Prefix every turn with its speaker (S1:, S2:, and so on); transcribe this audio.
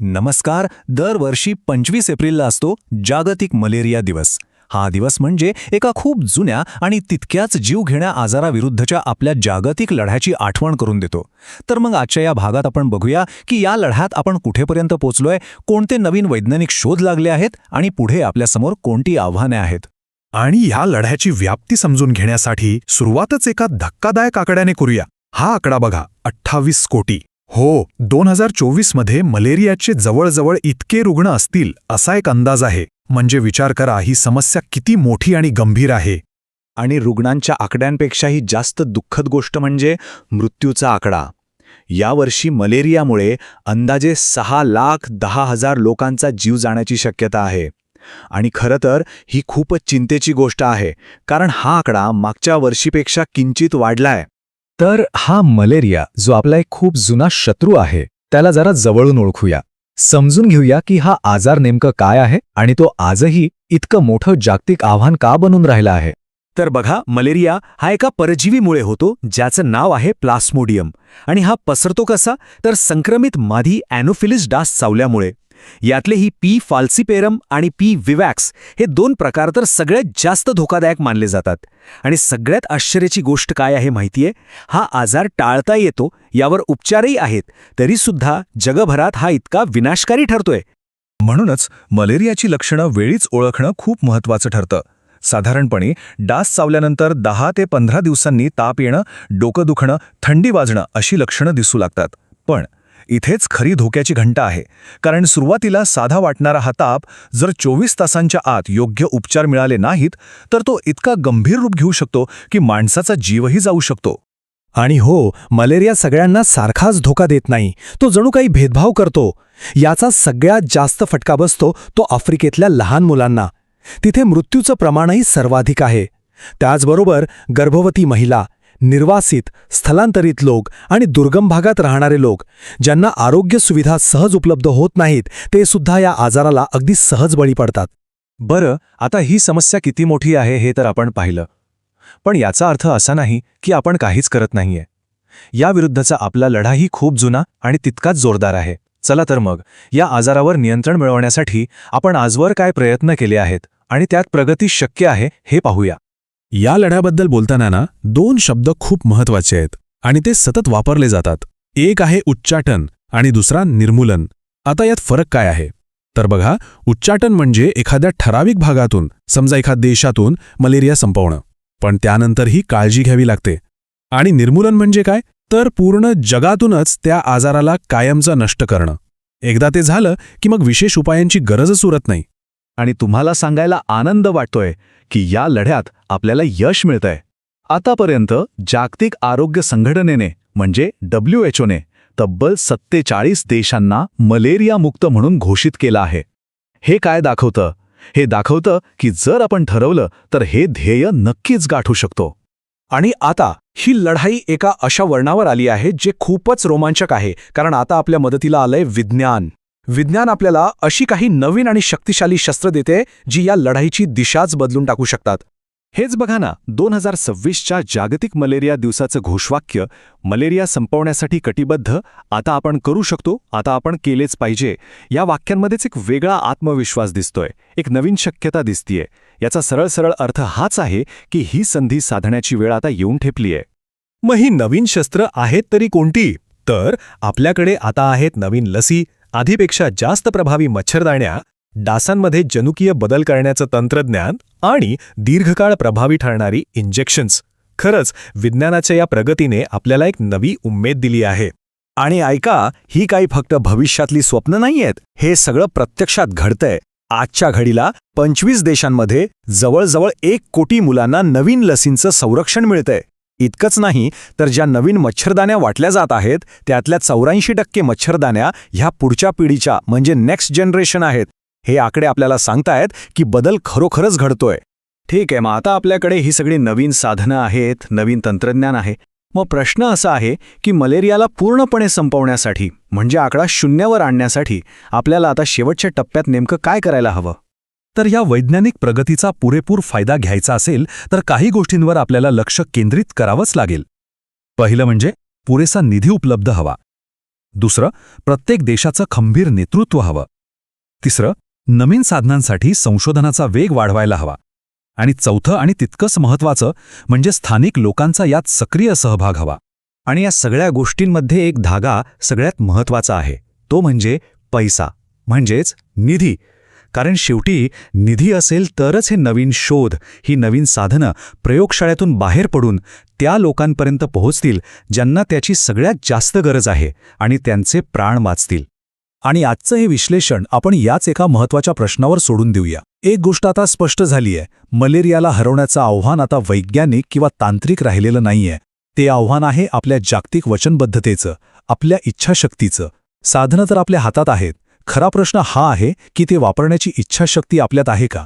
S1: नमस्कार. दरवर्षी 25 एप्रिलला असतो जागतिक मलेरिया दिवस. हा दिवस म्हणजे एका खूप जुन्या आणि तितक्याच जीवघेण्या आजाराविरुद्धच्या आपल्या जागतिक लढ्याची आठवण करून देतो. तर मग आजच्या या भागात आपण बघूया की या लढ्यात आपण कुठेपर्यंत पोहोचलोय, कोणते नवीन वैज्ञानिक शोध लागले आहेत आणि पुढे आपल्यासमोर कोणती आव्हाने आहेत.
S2: आणि ह्या लढ्याची व्याप्ती समजून घेण्यासाठी सुरुवातच एका धक्कादायक आकड्याने करूया. हा आकडा बघा, 28 कोटी. हो, 2024 मध्ये मलेरियाचे जवळजवळ इतके रुग्ण असतील असा एक अंदाज आहे. म्हणजे विचार करा, ही समस्या किती मोठी आणि गंभीर आहे.
S1: आणि रुग्णांच्या आकड्यांपेक्षाही जास्त दुःखद गोष्ट म्हणजे मृत्यूचा आकडा. यावर्षी मलेरियामुळे अंदाजे 6,10,000 लोकांचा जीव जाण्याची शक्यता आहे. आणि खरं तर ही खूपच चिंतेची गोष्ट आहे, कारण हा आकडा मागच्या वर्षीपेक्षा किंचित वाढलाय. तर हा मलेरिया, जो आपला एक खूप जुना शत्रू आहे, त्याला जरा जवळून ओळखूया. समजून घेऊया की हा आजार नेमकं काय आहे आणि तो आजही इतकं मोठं जागतिक आव्हान का बनून राहिला आहे. तर बघा, मलेरिया हा एका परजीवीमुळे होतो ज्याचं नाव आहे प्लास्मोडियम. आणि हा पसरतो कसा, तर संक्रमित मादी ॲनोफिलीस डास चावल्यामुळे. यातले ही पी फाल्सिपेरम आणि पी विवॅक्स हे दोन प्रकार तर सगळ्यात जास्त धोकादायक मानले जातात. आणि सगळ्यात आश्चर्याची गोष्ट काय आहे माहितीये, हा आजार टाळता येतो, यावर उपचारही आहेत, तरीसुद्धा जगभरात हा इतका विनाशकारी ठरतोय.
S2: म्हणूनच मलेरियाची लक्षणं वेळीच ओळखणं खूप महत्त्वाचं ठरतं. साधारणपणे डास चावल्यानंतर 10 ते 15 दिवसांनी ताप येणं, डोकं दुखणं, थंडी वाजणं अशी लक्षणं दिसू लागतात. पण इथेच खरी धोक्याची घंटा आहे. कारण सुरुवातीला साधा वाटणारा हा ताप जर 24 तासांच्या आत योग्य उपचार मिळाले नाहीत, तर तो इतका गंभीर रूप घेऊ शकतो की माणसाचा जीवही जाऊ शकतो.
S3: आणि हो, मलेरिया सगळ्यांना सारखाच धोका देत नाही. तो जणू काही भेदभाव करतो. याचा सगळ्यात जास्त फटका बसतो तो आफ्रिकेतल्या लहान मुलांना. तिथे मृत्यूचं प्रमाणही सर्वाधिक आहे. त्याचबरोबर गर्भवती महिला, निर्वासित, स्थलांतरित लोक आणि दुर्गम भागात राहणारे लोक, ज्यांना आरोग्य सुविधा सहज उपलब्ध होत नाहीत, ते सुद्धा या आजाराला अगदी सहज बळी पडतात.
S1: बरं, आता ही समस्या किती मोठी आहे हे तर आपण पाहिलं. पण याचा अर्थ असा नाही की आपण काहीच करत नाहीये. याविरुद्धचा आपला लढाही खूप जुना आणि तितकाच जोरदार आहे. चला तर मग, या आजारावर नियंत्रण मिळवण्यासाठी आपण आजवर काय प्रयत्न केले आहेत आणि त्यात प्रगती शक्य आहे हे पाहूया.
S2: या लढ्याबद्दल बोलताना 2 शब्द खूप महत्त्वाचे आहेत आणि ते सतत वापरले जातात. एक आहे उच्चाटन आणि दुसरा निर्मूलन. आता यात फरक काय आहे? तर बघा, उच्चाटन म्हणजे एखाद्या ठराविक भागातून, समजा एखाद्या देशातून मलेरिया संपवणं, पण त्यानंतरही काळजी घ्यावी लागते. आणि निर्मूलन म्हणजे काय? तर पूर्ण जगातूनच त्या आजाराला कायमचं नष्ट करणं. एकदा ते झालं की मग विशेष उपायांची गरजच उरत नाही.
S1: आणि तुम्हाला सांगायला आनंद वाटतोय की या लढ्यात आपल्याला यश मिळतंय. आतापर्यंत जागतिक आरोग्य संघटनेने म्हणजे WHOने तब्बल 47 देशांना मलेरिया मुक्त म्हणून घोषित केलं आहे. हे काय दाखवतं? हे दाखवतं की जर आपण ठरवलं तर हे ध्येय नक्कीच गाठू शकतो.
S3: आणि आता ही लढाई एका अशा वळणावर आली आहे जे खूपच रोमांचक आहे, कारण आता आपल्या मदतीला आलंय विज्ञान. विज्ञान आपल्याला अशी काही नवीन आणि शक्तिशाली शस्त्र देते जी या लढाईची दिशाच बदलून टाकू शकतात.
S1: हेच बघा ना, 2026च्या जागतिक मलेरिया दिवसाचं घोषवाक्य, मलेरिया संपवण्यासाठी कटिबद्ध, आता आपण करू शकतो, आता आपण केलेच पाहिजे. या वाक्यांमध्येच एक वेगळा आत्मविश्वास दिसतोय, एक नवीन शक्यता दिसतीये. याचा सरळ अर्थ हाच आहे की ही संधी साधण्याची वेळ आता येऊन ठेपलीये.
S3: मग ही नवीन शस्त्र आहेत तरी कोणती? तर आपल्याकडे आता आहेत नवीन लसी, आधीपेक्षा जास्त प्रभावी मच्छरदाण्या, डासांमध्ये जनुकीय बदल करण्याचं तंत्रज्ञान आणि दीर्घकाळ प्रभावी ठरणारी इंजेक्शन्स. खरंच विज्ञानाच्या या प्रगतीने आपल्याला एक नवी उमेद दिली आहे.
S1: आणि ऐका, ही काही फक्त भविष्यातली स्वप्न नाहीयेत. हे सगळं प्रत्यक्षात घडतंय. आजच्या घडीला 25 देशांमध्ये जवळजवळ 1 कोटी मुलांना नवीन लसींचं संरक्षण मिळतंय. इतकंच नाही, तर ज्या नवीन मच्छरदाण्या वाटल्या जात आहेत त्यातल्या 84% मच्छरदाण्या ह्या पुढच्या पिढीच्या म्हणजे नेक्स्ट जनरेशन आहेत. हे आकडे आपल्याला सांगतायत की बदल खरोखरच घडतोय. ठीक आहे, मग आता आपल्याकडे ही सगळी नवीन साधनं आहेत, नवीन तंत्रज्ञान आहे. मग प्रश्न असा आहे की मलेरियाला पूर्णपणे संपवण्यासाठी, म्हणजे आकडा 0वर आणण्यासाठी आपल्याला आता शेवटच्या टप्प्यात नेमकं काय करायला हवं?
S2: तर या वैज्ञानिक प्रगतीचा पुरेपूर फायदा घ्यायचा असेल तर काही गोष्टींवर आपल्याला लक्ष केंद्रित करावंच लागेल. पहिलं म्हणजे पुरेसा निधी उपलब्ध हवा. दुसरं, प्रत्येक देशाचं खंबीर नेतृत्व हवं. तिसरं, नवीन साधनांसाठी संशोधनाचा वेग वाढवायला हवा. आणि चौथं आणि तितकंच महत्त्वाचं म्हणजे स्थानिक लोकांचा यात सक्रिय सहभाग हवा.
S1: आणि या सगळ्या गोष्टींमध्ये एक धागा सगळ्यात महत्त्वाचा आहे, तो म्हणजे पैसा, म्हणजेच निधी. कारण शेवटी निधी असेल तरच हे नवीन शोध, ही नवीन साधनं प्रयोगशाळेतून बाहेर पडून त्या लोकांपर्यंत पोहोचतील ज्यांना त्याची सगळ्यात जास्त गरज आहे आणि त्यांचे प्राण वाचतील.
S3: आणि आजचं हे विश्लेषण आपण याच एका महत्त्वाच्या प्रश्नावर सोडून देऊया. एक गोष्ट आता स्पष्ट झालीय, मलेरियाला हरवण्याचं आव्हान आता वैज्ञानिक किंवा तांत्रिक राहिलेलं नाहीये. ते आव्हान आहे आपल्या जागतिक वचनबद्धतेचं, आपल्या इच्छाशक्तीचं. साधनं तर आपल्या हातात आहेत. खरा प्रश्न हा आहे की ते वापरण्याची इच्छाशक्ती आपल्यात आहे का.